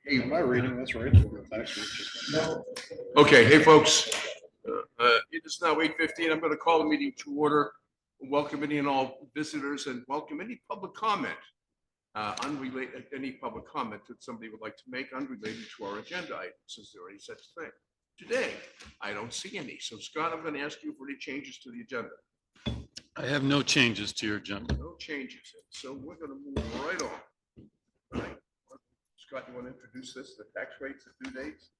Hey, am I reading this right? No. Okay, hey folks, it is now 8:15. I'm going to call the meeting to order. Welcome any and all visitors and welcome any public comment, unrelated, any public comment that somebody would like to make unrelated to our agenda items. Is there any such thing? Today, I don't see any. So Scott, I'm going to ask you for any changes to the agenda. I have no changes to your agenda. No changes. So we're going to move right on. All right. Scott, you want to introduce this, the tax rates and due dates?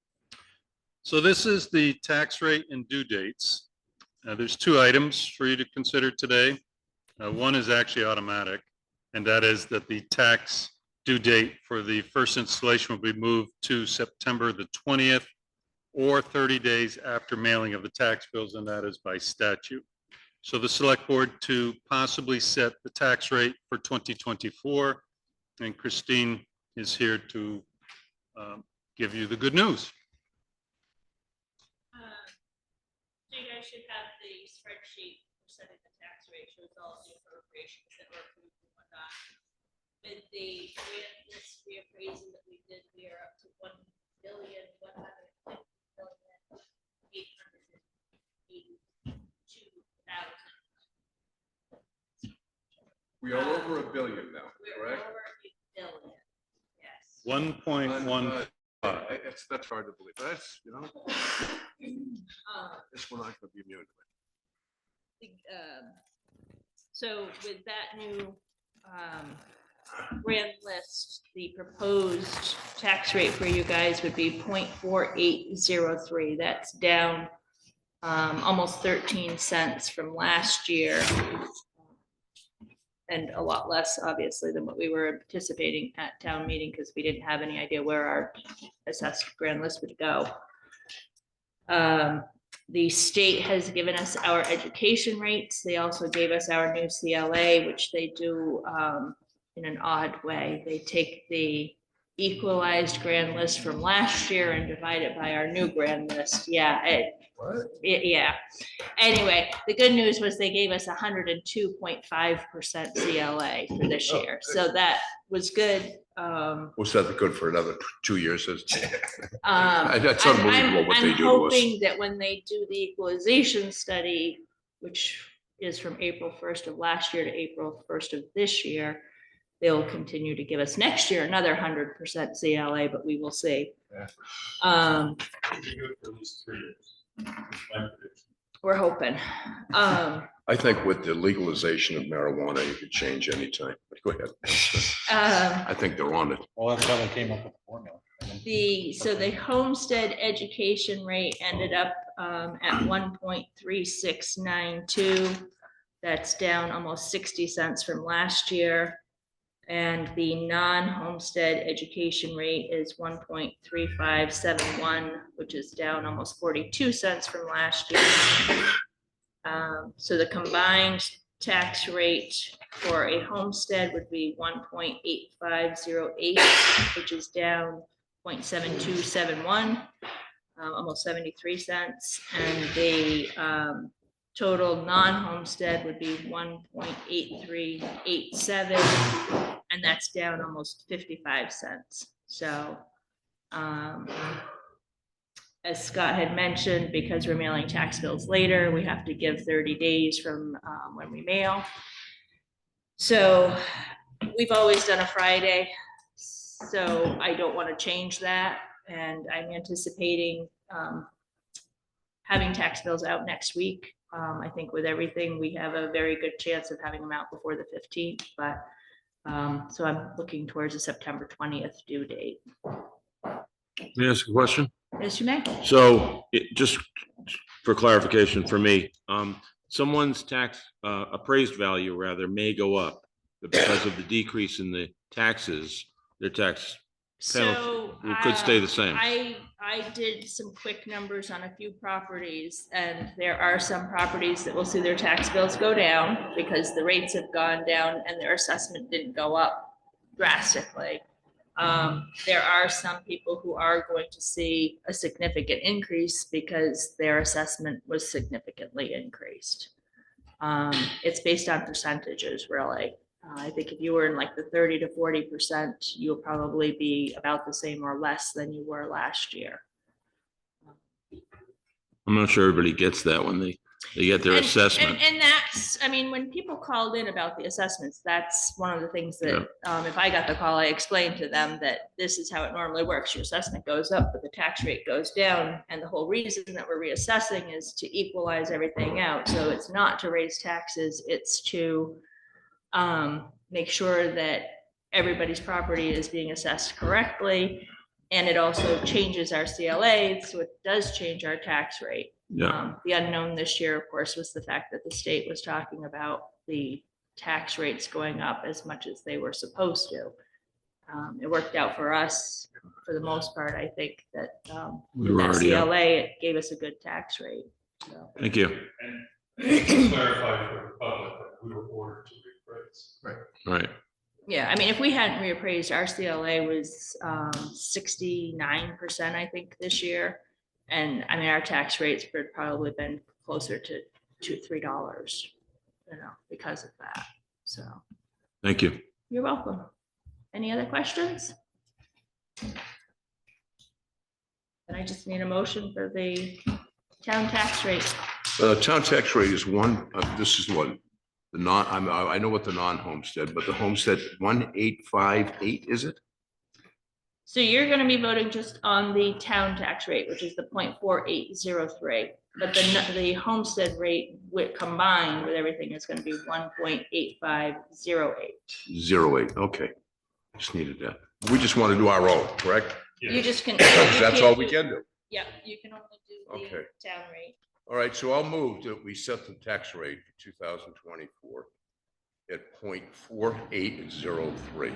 So this is the tax rate and due dates. There's two items for you to consider today. One is actually automatic, and that is that the tax due date for the first installation will be moved to September the 20th or 30 days after mailing of the tax bills, and that is by statute. So the select board to possibly set the tax rate for 2024, and Christine is here to give you the good news. So you guys should have the spreadsheet for setting the tax rate, shows all of the appropriations that were approved and whatnot. With the grant list reappraisal that we did, we are up to $1,150,882,000. We are over $1 billion now, We're correct? over $1 billion. Yes. 1.1. That's hard to believe. That's, you know, this one I could be immune to. So with that new grand list, the proposed tax rate for you guys would be 0.4803. That's down almost 13 cents from last year. And a lot less, obviously, than what we were anticipating at town meeting because we didn't have any idea where our assessed grand list would go. The state has given us our education rates. They also gave us our new CLA, which they do in an odd way. They take the equalized grand list from last year and divide it by our new grand list. Yeah, yeah. Anyway, the good news was they gave us 102.5% CLA for this year. So that was good. We'll set the good for another 2 years. That's I'm unbelievable what they do to us. hoping that when they do the equalization study, which is from April 1st of last year to April 1st of this year, they'll continue to give us next year another 100% CLA, but we will see. At least 3 years. We're hoping. I think with the legalization of marijuana, you could change anytime. But go ahead. I think they're on it. Well, that's how they came up with the formula. So the homestead education rate ended up at 1.3692. That's down almost 60 cents from last year. And the non-homestead education rate is 1.3571, which is down almost 42 cents from last year. So the combined tax rate for a homestead would be 1.8508, which is down 0.7271, almost 73 cents. And the total non-homestead would be 1.8387, and that's down almost 55 cents. So as Scott had mentioned, because we're mailing tax bills later, we have to give 30 days from when we mail. So we've always done a Friday, so I don't want to change that. And I'm anticipating having tax bills out next week. I think with everything, we have a very good chance of having them out before the 15th, but so I'm looking towards a September 20th due date. May I ask a question? Yes, you may. So just for clarification for me, someone's tax appraised value rather may go up, but because of the decrease in the taxes, their tax penalty could stay the same. I did some quick numbers on a few properties, and there are some properties that will see their tax bills go down because the rates have gone down and their assessment didn't go up drastically. There are some people who are going to see a significant increase because their assessment was significantly increased. It's based on percentages, really. I think if you were in like the 30 to 40%, you'll probably be about the same or less than you were last year. I'm not sure everybody gets that when they get their assessment. And that's, I mean, when people called in about the assessments, that's one of the things that, if I got the call, I explained to them that this is how it normally works. Your assessment goes up, but the tax rate goes down. And the whole reason that we're reassessing is to equalize everything out. So it's not to raise taxes, it's to make sure that everybody's property is being assessed correctly. And it also changes our CLA, so it does change our tax rate. Yeah. The unknown this year, of course, was the fact that the state was talking about the tax rates going up as much as they were supposed to. It worked out for us for the most part. I think that We with were that already up. CLA, it gave us a good tax rate. So. Thank you. And clarify for the public that we were ordered to reappraise. Right. Yeah, I mean, if we hadn't reappraised, our CLA was 69%, I think, this year. And I mean, our tax rates would probably been closer to $2-3, because of that. So Thank you. you're welcome. Any other questions? Then I just need a motion for the town tax rate. Town tax rate is one, this is one, the non, I know what the non-homestead, but the homestead 1858, is it? So you're gonna be voting just on the town tax rate, which is the 0.4803. But the homestead rate with combined with everything is gonna be 1.8508. 08, okay. Just needed that. We just want to do our own, correct? You just can. That's all we can do. Yeah, you can only do the Okay. town rate. All right, so I'll move that we set the tax rate for 2024 at 0.4803.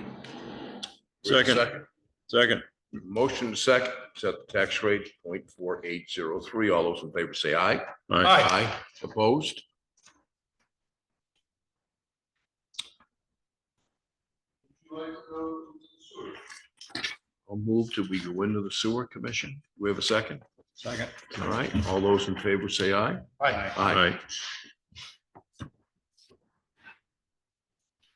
Second. Motion second, set the tax rate 0.4803. All those in favor say aye. All right. Aye. Opposed? I'll move till we go into the sewer commission. Do we have a second? Second. All right, all those in favor say aye. Aye.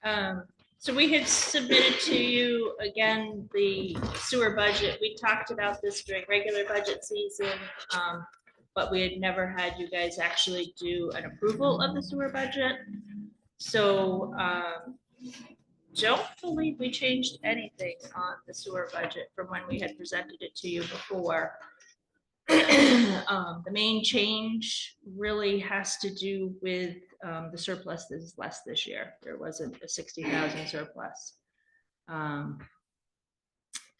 Aye. So we had submitted to you again, the sewer budget. We talked about this during regular budget season. But we had never had you guys actually do an approval of the sewer budget. So, don't believe we changed anything on the sewer budget from when we had presented it to you before. The main change really has to do with the surplus that is less this year. There wasn't a 60,000 surplus.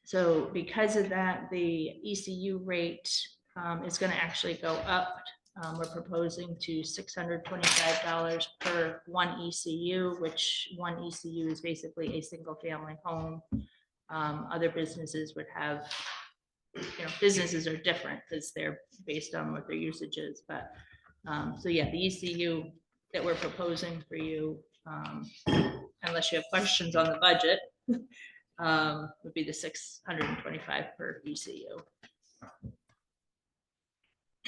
So because of that, the ECU rate is going to actually go up. We're proposing to $625 per one ECU, which one ECU is basically a single family home. Other businesses would have, businesses are different because they're based on what their usage is. But so yeah, the ECU that we're proposing for you, unless you have questions on the budget, would be the $625 per ECU.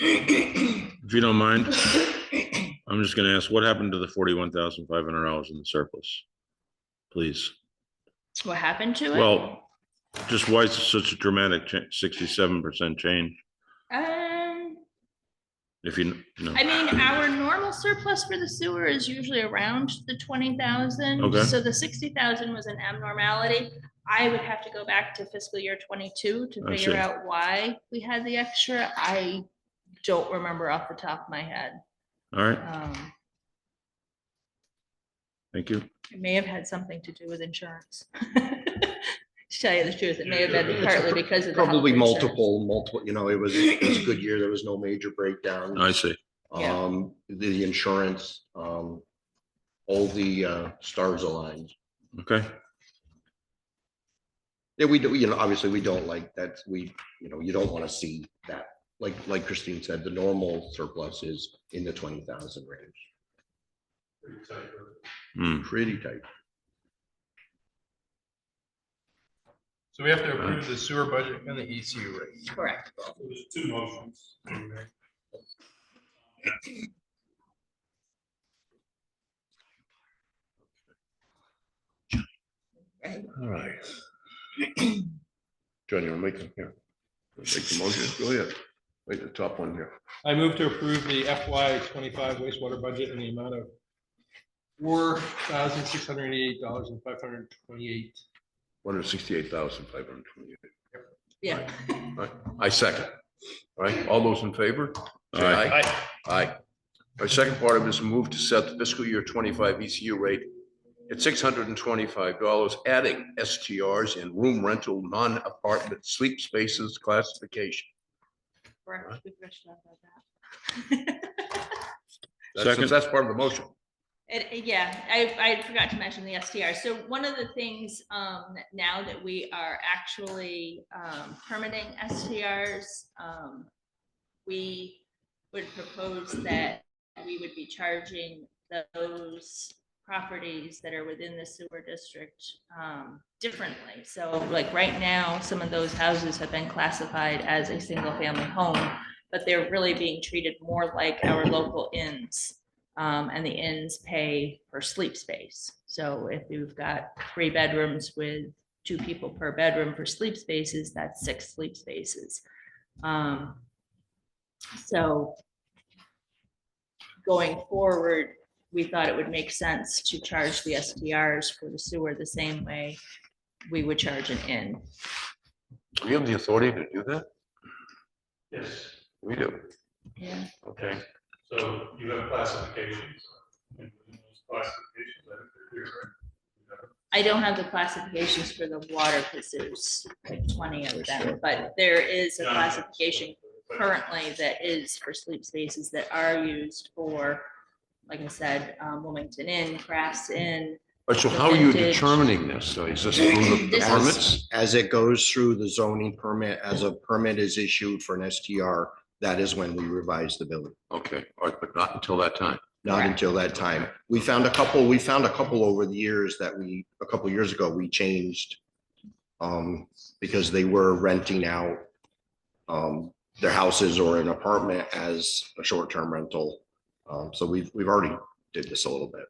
If you don't mind, I'm just gonna ask, what happened to the $41,500 in the surplus? Please. What happened to it? Well, just why is it such a dramatic 67% change? If you know. I mean, our normal surplus for the sewer is usually around the 20,000. Okay. So the 60,000 was an abnormality. I would have to go back to fiscal year 22 to I figure see. out why we had the extra. I don't remember off the top of my head. All right, thank you. It may have had something to do with insurance. To tell you the truth, it may have been partly because of the health Probably insurance. multiple, it was a good year. There was no major breakdown. I see. Yeah. The insurance, all the stars aligned. Okay, Yeah, we do, obviously we don't like that. You don't want to see that. Like Christine said, the normal surplus is in the 20,000 range. Pretty tight. So we have to approve the sewer budget and the ECU rate. Correct. There's two motions. All right. John, you want to make them here? Make the motion, go ahead. Wait, the top one here. I move to approve the FY 25 wastewater budget in the amount of $4,688.528. $168,528. Yeah. Right. I second. All right, all those in favor? Say aye. Aye. My second part of this move to set the fiscal year 25 ECU rate at $625, adding STRs and room rental non-apartment sleep spaces classification. Correct. We've rushed off about that. That's part of the motion. Yeah, I forgot to mention the STR. So one of the things now that we are actually permitting STRs, we would propose that we would be charging those properties that are within the sewer district differently. So like right now, some of those houses have been classified as a single family home, but they're really being treated more like our local inns. And the inns pay for sleep space. So if you've got 3 bedrooms with 2 people per bedroom for sleep spaces, that's 6 sleep spaces. So going forward, we thought it would make sense to charge the STRs for the sewer the same way we would charge an inn. Do we have the authority to do that? Yes. We do. Yeah. Okay. So you have classifications. And those classifications, I think they're here, right? I don't have the classifications for the water because there's like 20 of them, but there is a classification currently that is for sleep spaces that are used for, like I said, Wilmington Inn, Crafts Inn. But so how are you Vintage. determining this? So is this through the This is- permits? As it goes through the zoning permit, as a permit is issued for an STR, that is when we revise the building. Okay, all right, but not until that time. Not Correct. until that time. We found a couple over the years that a couple years ago, we changed because they were renting out their houses or an apartment as a short-term rental. So we've already did this a little bit.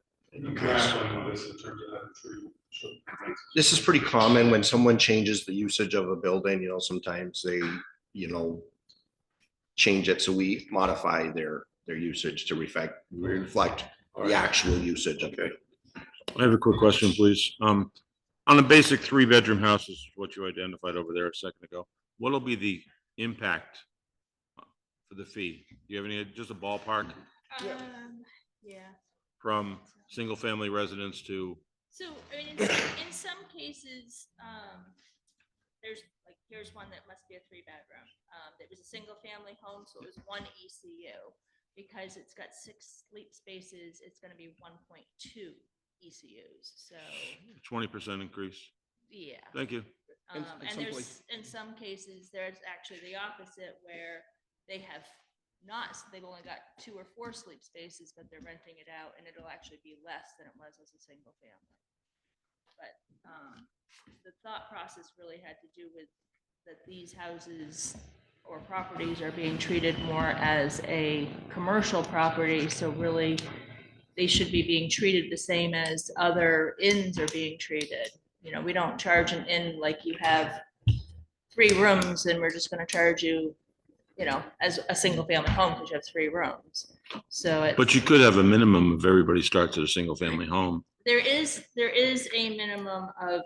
This is pretty common when someone changes the usage of a building, sometimes they, change it. So we modify their usage to reflect the actual usage of it. I have a quick question, please. On the basic 3-bedroom houses, what you identified over there a second ago, what'll be the impact for the fee? Do you have any, just a ballpark Yeah. from single-family residence to? So, I mean, in some cases, there's like, here's one that must be a 3-bedroom. It was a single family home, so it was 1 ECU. Because it's got 6 sleep spaces, it's gonna be 1.2 ECUs, so, 20% increase. yeah. Thank you. In And some there's, in some cases, there's actually the opposite where they have not, so they've only got 2 or 4 sleep spaces, but they're renting it out and it'll actually be less than it was as a single family. But the thought process really had to do with that these houses or properties are being treated more as a commercial property, so really they should be being treated the same as other inns are being treated. We don't charge an inn like you have 3 rooms and we're just gonna charge you, as a single family home because you have 3 rooms. So it's, But you could have a minimum if everybody starts at a single-family home. there is a minimum of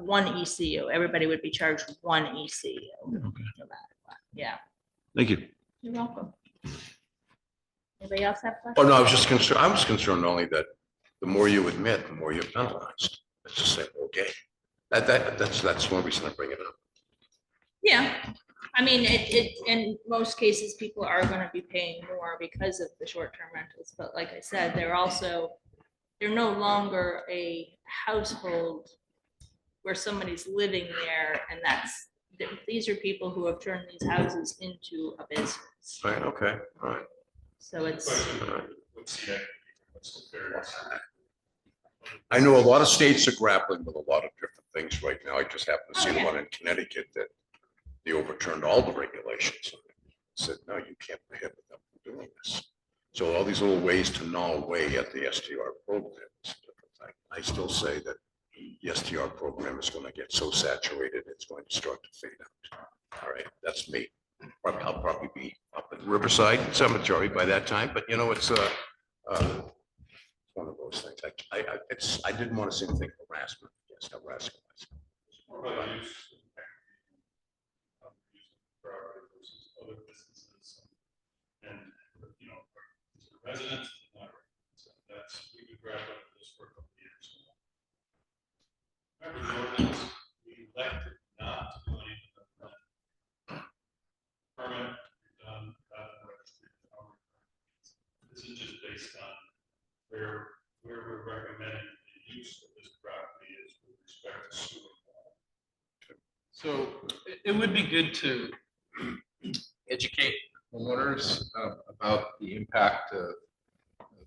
1 ECU. Everybody would be charged 1 ECU. No matter what. Yeah, Thank you. you're welcome. Anybody else have questions? Oh, no, I was concerned only that the more you admit, the more you're penalized. It's just like, okay. That's one reason I bring it up. Yeah, I mean, in most cases, people are gonna be paying more because of the short-term rentals, but like I said, they're no longer a household where somebody's living there, and these are people who have turned these houses into a business. Right, okay, all right. So it's, I know a lot of states are grappling with a lot of different things right now. I just happened to see Oh, yeah. one in Connecticut that they overturned all the regulations. Said, no, you can't prohibit them from doing this. So all these little ways to gnaw away at the STR program. I still say that the STR program is going to get so saturated, it's going to start to fade out. All right, that's me. I'll probably be up at Riverside Cemetery by that time, but you know, it's one of those things. I didn't want to say anything harassment. Yes, harassment. More about use. Property versus other businesses. And, you know, residents, not residents. So that's, we could grab up this for a couple of years. Remember the ordinance, we elected not to do anything about that. Permit, done, registry. This is just based on where we're recommending the use of this property is with respect to sewer. So it would be good to educate homeowners about the impact of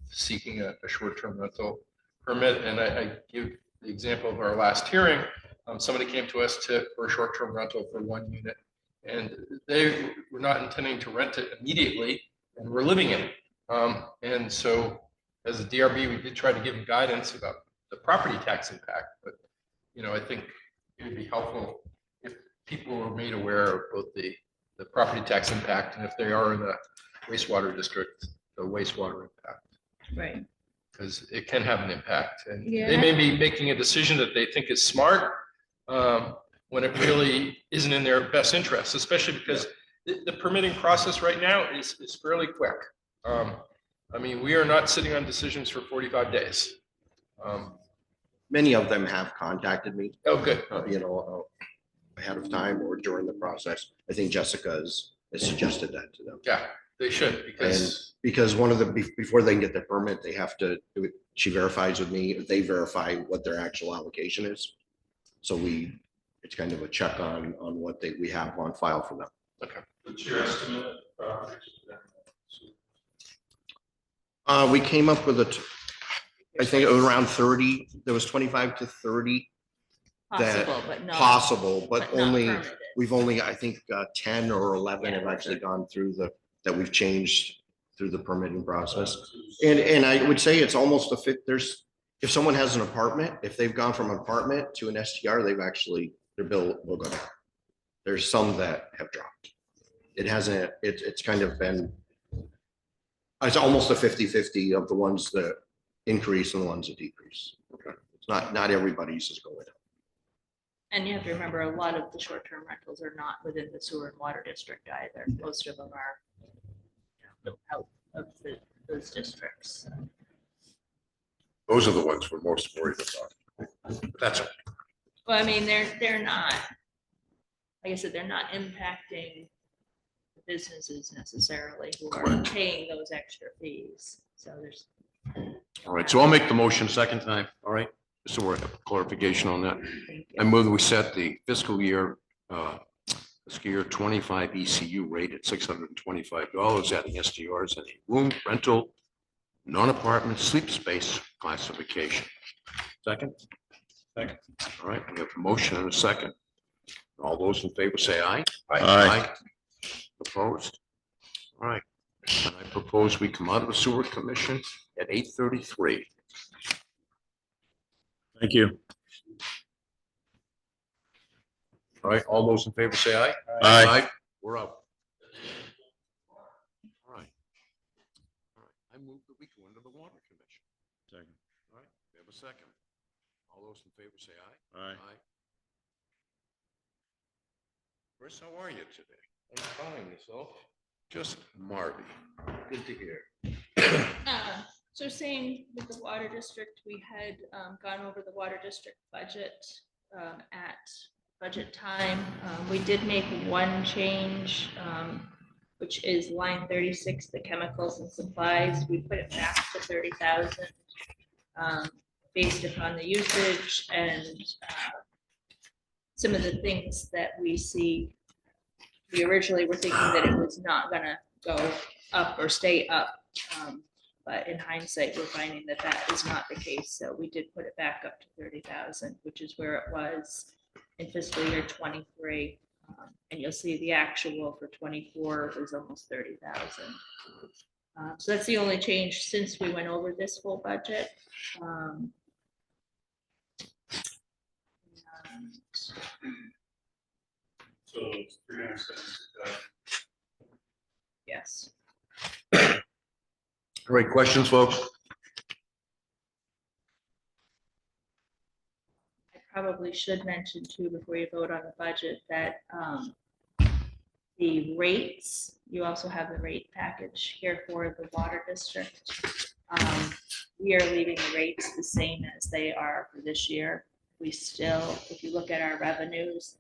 seeking a short-term rental permit. And I give the example of our last hearing. Somebody came to us for a short-term rental for 1 unit, and they were not intending to rent it immediately, and we're living in it. And so as a DRB, we did try to give them guidance about the property tax impact, but you know, I think it would be helpful if people were made aware of both the property tax impact, and if they are in the wastewater district, the wastewater impact, Right. because it can have an impact. And Yeah. they may be making a decision that they think is smart when it really isn't in their best interest, especially because the permitting process right now is fairly quick. I mean, we are not sitting on decisions for 45 days. Many of them have contacted me, Oh, good. you know, ahead of time or during the process. I think Jessica has suggested that to them. Yeah, they should, because Because one of the, before they can get the permit, they have to, she verifies with me, they verify what their actual allocation is. So it's kind of a check on what we have on file for them. What's your estimate of the property? We came up with I think it was around 30, there was 25 to 30 that Possible, but not. possible, but not only, permitted. we've only, I think, 10 or 11 Yeah. have actually gone through that we've changed through the permitting process. And I would say it's almost a fit, if someone has an apartment, if they've gone from an apartment to an STR, their bill will go down. There's some that have dropped. It hasn't, it's kind of been, it's almost a 50-50 of the ones that increase and the ones that decrease. It's not everybody's is going up. And you have to remember, a lot of the short-term rentals are not within the sewer and water district either. Most of them are, you know, out of those districts. Those are the ones we're most worried about. That's okay. Well, I mean, they're not, like I said, they're not impacting the businesses necessarily who are Correct. paying those extra fees. So there's. All right, so I'll make the motion second time. All right, so we're clarification on that. I move that we set the fiscal year 25 ECU rate at $625, adding STRs and a room rental, non-apartment sleep space classification. Second? Second. All right, we have a motion and a second. All those in favor say aye. Aye. Opposed? All right, and I propose we come out of the sewer commission at 8:33. Thank you. All right, all those in favor say aye. Aye. We're out. All right. All right, I move that we go into the water commission. Second. All right, we have a second. All those in favor say aye. Aye. Chris, how are you today? I'm fine, yourself? Just Marty. Good to hear. So same with the water district, we had gone over the water district budget at budget time. We did make one change, which is line 36, the chemicals and supplies. We put it back to 30,000 based upon the usage and some of the things that we see. We originally were thinking that it was not gonna go up or stay up. But in hindsight, we're finding that that is not the case. So we did put it back up to 30,000, which is where it was in fiscal year 23. And you'll see the actual for 24 was almost 30,000. So that's the only change since we went over this full budget. was 372,000. Yes. All right, questions, folks? I probably should mention too, before you vote on the budget, that the rates, you also have the rate package here for the water district. We are leaving the rates the same as they are for this year. We still, if you look at our revenues,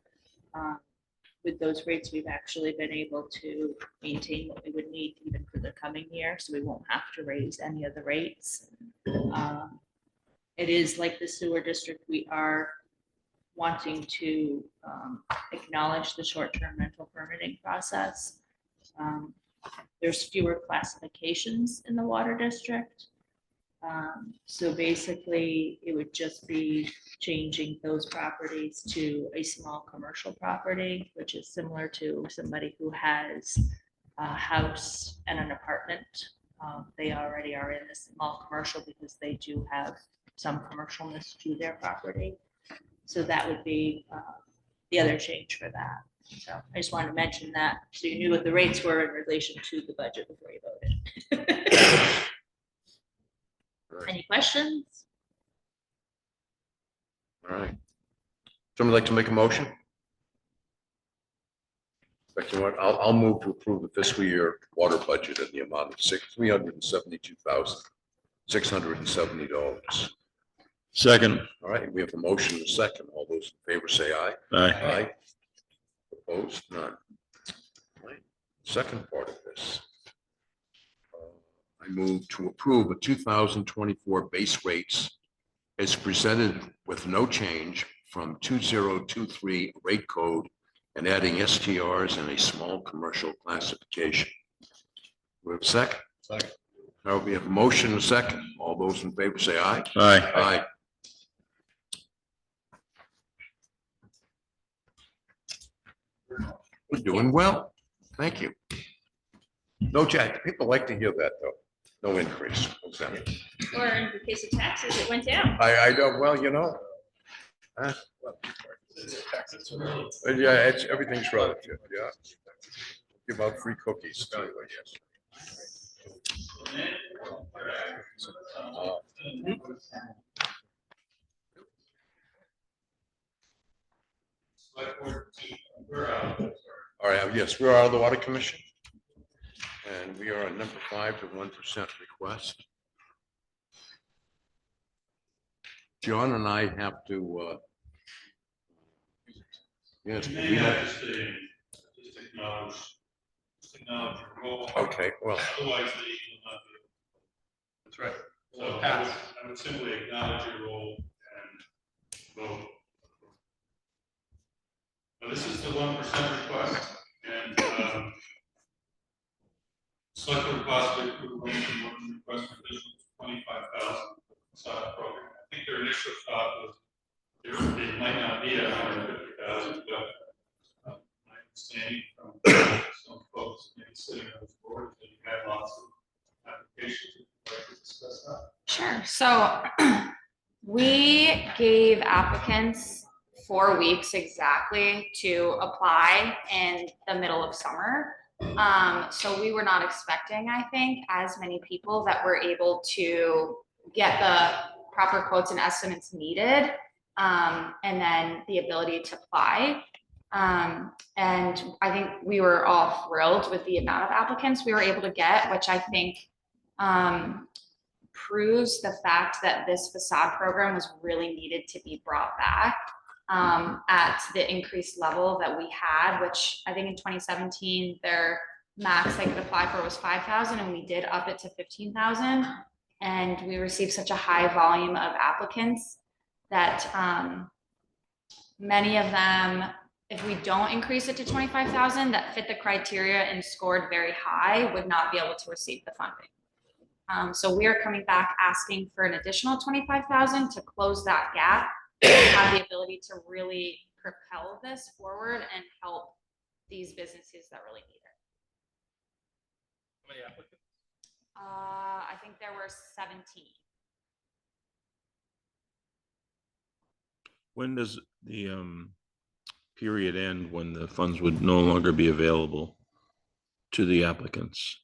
with those rates, we've actually been able to maintain what we would need even for the coming year, so we won't have to raise any of the rates. It is like the sewer district, we are wanting to acknowledge the short-term rental permitting process. There's fewer classifications in the water district. So basically, it would just be changing those properties to a small commercial property, which is similar to somebody who has a house and an apartment. They already are in a small commercial because they do have some commercialness to their property. So that would be the other change for that. So I just wanted to mention that, so you knew what the rates were in relation to the budget before you voted. Any questions? All right. Somebody like to make a motion? But you know what, I'll move to approve the fiscal year water budget in the amount of $372,670. Second. All right, we have a motion and a second. All those in favor say aye. Aye. Aye. Opposed? None. All right. Second part of this. I move to approve a 2024 base rates as presented with no change from 2023 rate code and adding STRs and a small commercial classification. We have a second? Second. Now we have a motion and a second. All those in favor say aye. Aye. Aye. We're doing well. Thank you. No, Jack, people like to hear that though. No increase. What's that? Or in the case of taxes, it went down. I don't, well, you know. Yeah, it's, everything's relative, yeah. Give out free cookies too, I guess. All right, yes, we are out of the Water Commission. And we are at number 5 to 1% request. John and I have to, yes, but we don't. Just acknowledge your role. Okay, well, Otherwise, they will not be. That's right. So I would simply acknowledge your role and vote. Now, this is the 1% request, and select would possibly approve one request for additional 25,000 facade program. I think their initial thought was it might not be 150,000, but my understanding from some folks maybe sitting on this board that you had lots of applications. Would you like to discuss that? Sure. So we gave applicants 4 weeks exactly to apply in the middle of summer. So we were not expecting, I think, as many people that were able to get the proper quotes and estimates needed, and then the ability to apply. And I think we were all thrilled with the amount of applicants we were able to get, which I think proves the fact that this facade program was really needed to be brought back at the increased level that we had, which I think in 2017, their max they could apply for was 5,000, and we did up it to 15,000. And we received such a high volume of applicants that many of them, if we don't increase it to 25,000, that fit the criteria and scored very high, would not be able to receive the funding. So we are coming back asking for an additional 25,000 to close that gap and have the ability to really propel this forward and help these businesses that really need it. How many applicants? I think there were 17. When does the period end when the funds would no longer be available to the applicants?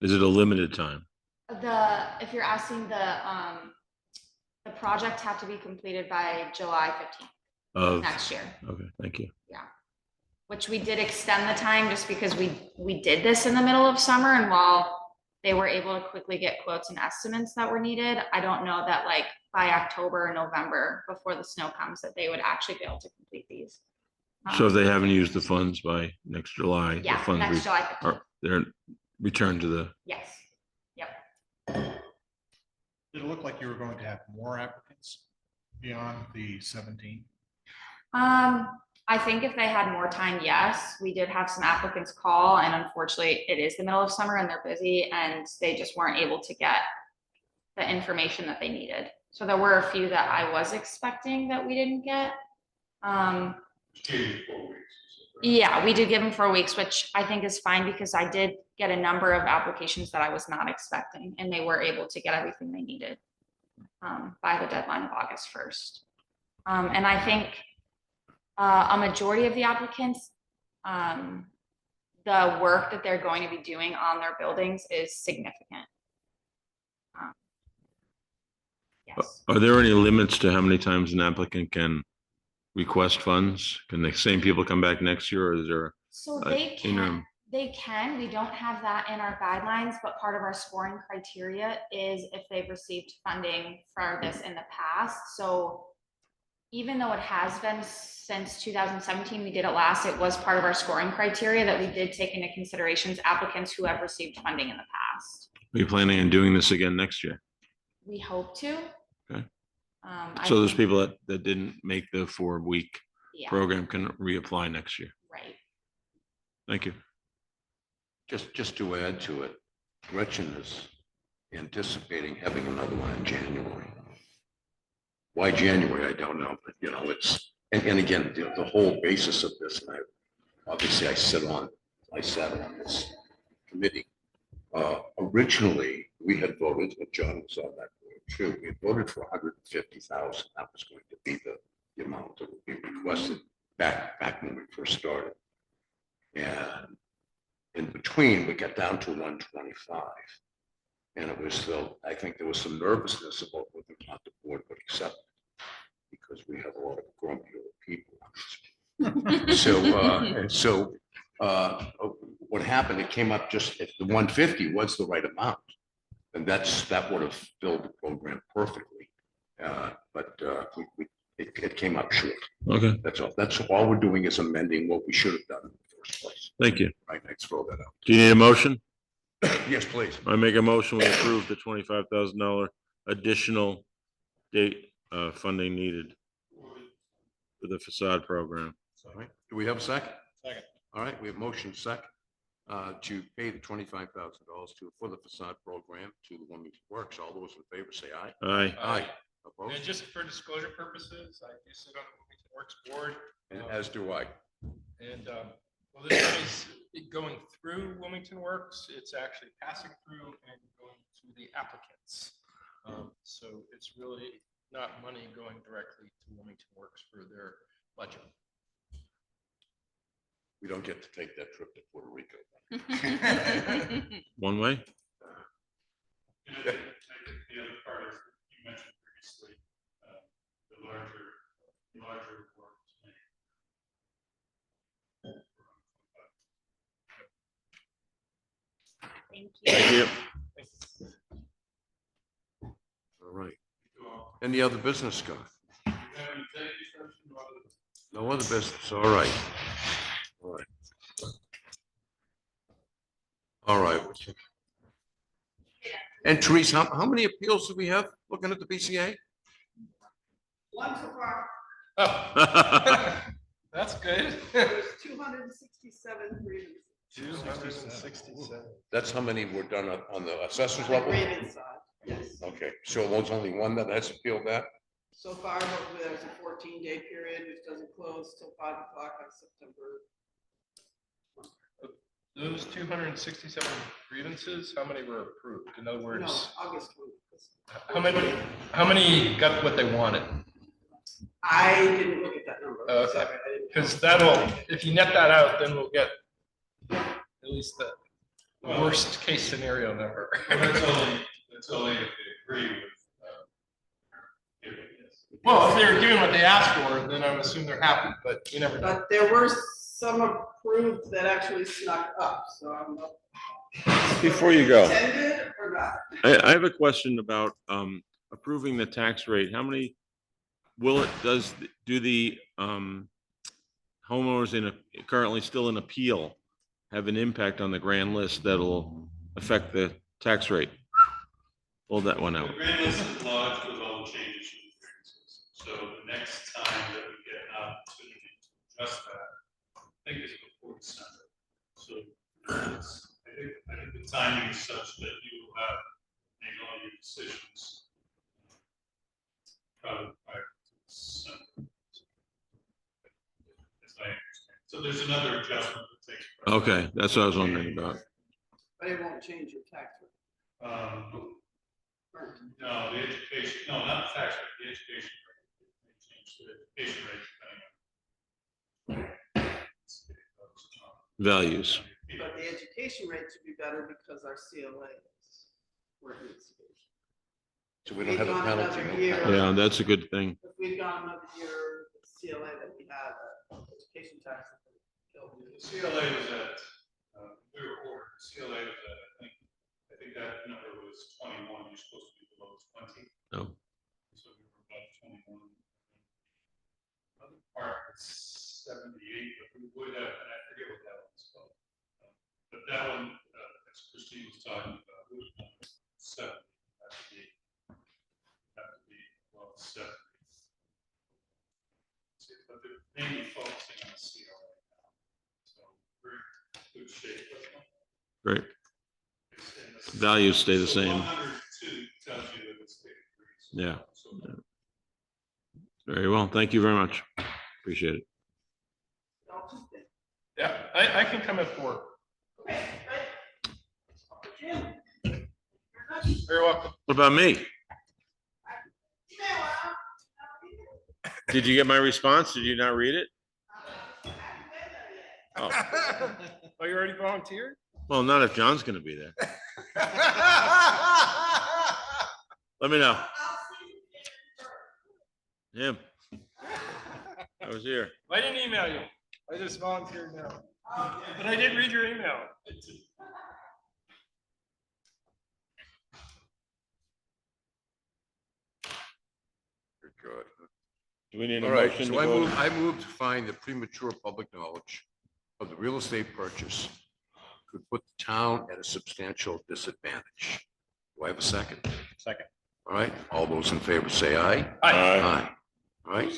Is it a limited time? If you're asking the project have to be completed by July 15th Of, next year, okay, thank you. which we did extend the time just because we did this in the middle of summer, and while they were able to quickly get quotes and estimates that were needed, I don't know that like by October or November, before the snow comes, that they would actually be able to complete these. So if they haven't used the funds by next July, the Yeah, funds next July 15th. are, they're returned to the, Yes, yep. Did it look like you were going to have more applicants beyond the 17? I think if they had more time, yes. We did have some applicants call, and unfortunately it is the middle of summer and they're busy and they just weren't able to get the information that they needed. So there were a few that I was expecting that we didn't get. Yeah, we did give them 4 weeks, which I think is fine because I did get a number of applications that I was not expecting, and they were able to get everything they needed by the deadline of August 1st. And I think a majority of the applicants, the work that they're going to be doing on their buildings is significant. Yes. are there any limits to how many times an applicant can request funds? Can the same people come back next year, or is there? So Uh, they interim. can, we don't have that in our guidelines, but part of our scoring criteria is if they've received funding for this in the past. So even though it has been since 2017, we did it last, it was part of our scoring criteria that we did take into considerations applicants who have received funding in the past. Are you planning on doing this again next year? We hope to. Okay. I So there's think- people that didn't make the 4-week Yeah, program can reapply next year. right. Thank you. Just to add to it, Gretchen is anticipating having another one in January. Why January, I don't know, but it's, and again, the whole basis of this, and obviously I sat on this committee. Originally, we had voted, and John was on that board too, we had voted for 150,000. That was going to be the amount that would be requested back when we first started. And in between, we got down to 125. And it was still, I think there was some nervousness about whether or not the board would accept it, because we have a lot of grumpy old people. So what happened, it came up just, if the 150 was the right amount, and that would have filled the program perfectly. But it came up short. Okay, That's all we're doing is amending what we should have done in the first place. thank you. Right, let's throw that out. Do you need a motion? Yes, please. I make a motion, we approve the $25,000 additional date funding needed for the facade program. All right, do we have a second? Second. All right, we have motion second to pay the $25,000 for the facade program to the Wilmington Works. All those in favor say aye. Aye. Aye. And Opposed? just for disclosure purposes, I do sit on the Wilmington Works board. And as do I. And well, this one is going through Wilmington Works. It's actually passing through and going to the applicants. So it's really not money going directly to Wilmington Works for their budget. We don't get to take that trip to Puerto Rico. One way? And I think the other part is, you mentioned previously, the larger work. Thank you. Thank you. All right. Any other business, Scott? No other business. All right. All right. All right. And Therese, how many appeals do we have looking at the BCA? One so far, Oh, that's good. there's 267 grievances. 267. That's how many were done on the assessors level? Grievance side, yes. Okay, so there's only one that has appealed that? So far, hopefully there's a 14-day period, which doesn't close till 5 o'clock on September. Those 267 grievances, how many were approved? In other No, words, August. how many got what they wanted? I didn't look at that number. Oh, okay. Sorry, I didn't- Because that'll, if you net that out, then we'll get at least the worst case scenario number. That's only if they agree with. Giving this. Well, if they're doing what they asked for, then I would assume they're happy, but you never know. But there were some approved that actually snuck up, so I'm not. Before you go. Intended or not? I have a question about approving the tax rate. How many do the homeowners currently still in appeal have an impact on the grand list that'll affect the tax rate? Hold that one out. The grand list is lodged with all the changes from the variances. So the next time that we get an opportunity to adjust that, I think it's before December. So I think the timing is such that you will have made all your decisions probably prior to December. As I understand. So there's another adjustment that takes place. Okay, that's what I was wondering about. But it won't change your tax rate. No, the education, no, not the tax rate, the education rate. They changed the education rate depending on Values. But the education rate should be better because our CLA is where it needs to be. So we don't have a penalty. Another no year. penalty. Yeah, that's a good thing. If we'd gone another year, the CLA that we had, education tax. The CLA was at, we were ordered, CLA was at, I think that number was 21, you're supposed to be below 20. No. So we were above 21. Other part was 78, but we would have, and I forget what that one was called. But that one, as Christine was talking about, would have been 70, have to be above 70. But they're mainly focusing on the CLA now. So we're in good shape. Great. Values stay the same. 102 tells you that it's state increase. Yeah. So Very well. Thank you very much. Appreciate it. Yeah, I can come at 4. Very welcome. What about me? Did you get my response? Did you not read it? Oh, Oh, you already volunteered? well, not if John's gonna be there. Let me know. Him. I was here. I didn't email you. I just volunteered now. But I did read your email. Good. Do we need a All right, motion to so go? I move to find the premature public knowledge of the real estate purchase could put the town at a substantial disadvantage. Do I have a second? Second. All right, all those in favor say aye. Aye. All right,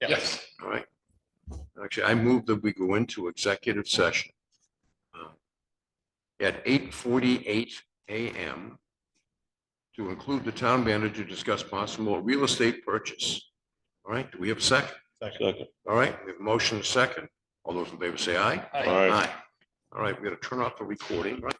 Yes. all right. Actually, I move that we go into executive session at 8:48 a.m. to include the town manager to discuss possible real estate purchase. All right, do we have a second? Second. All right, we have a motion, a second. All those in favor say aye. Aye. Aye. All right, we're gonna turn off the recording, right?